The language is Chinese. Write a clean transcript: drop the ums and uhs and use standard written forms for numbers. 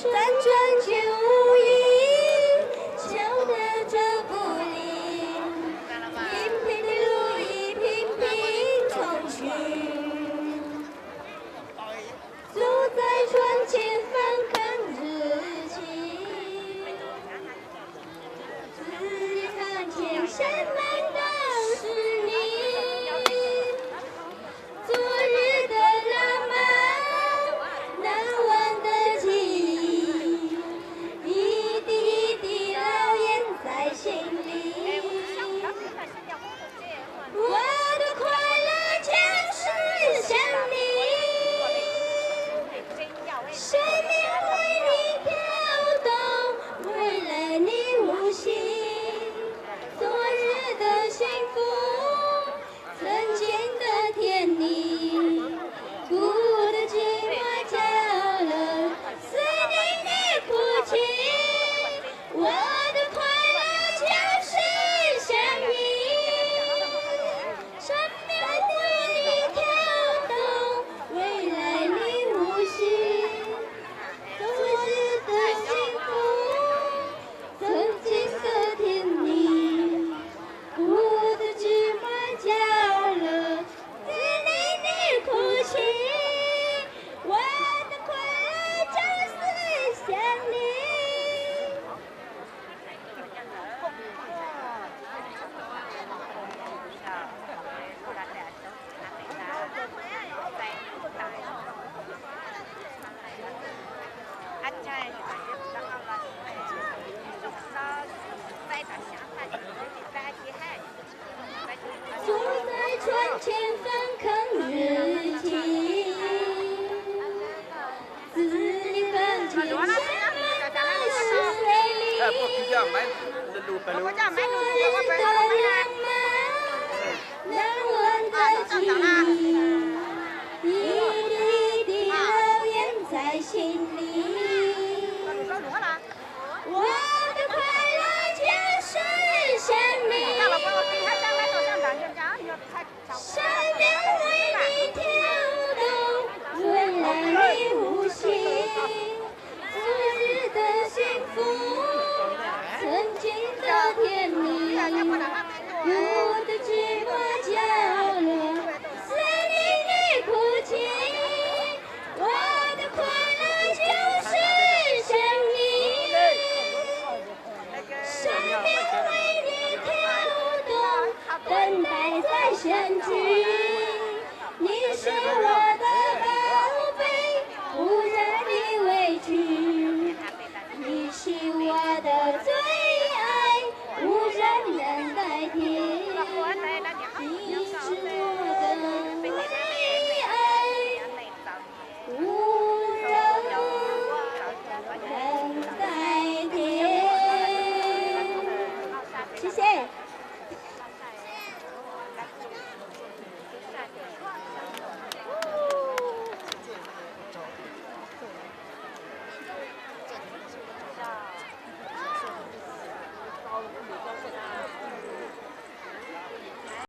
辗转却无影，敲得这不灵。平平的路已平平重去，走在船前翻看日记，字里行间深埋的是你。昨日的浪漫，难忘的记忆，一滴一滴烙印在心里。我的快乐就是想你，生命为你跳动，未来你无心。昨日的幸福，曾经的甜蜜，孤独的寂寞加了思念的哭泣。我的快乐就是想你，生命为你跳动，未来你无心。昨日的幸福，曾经的甜蜜，孤独的寂寞加了思念的哭泣。我的快乐就是想你。坐在船前翻看日记，字里行间写满的是你。昨日的浪漫，难忘的记忆，一滴一滴烙印在心里。我的快乐就是想你，生命为你跳动，未来你无心。昨日的幸福，曾经的甜蜜，孤独的寂寞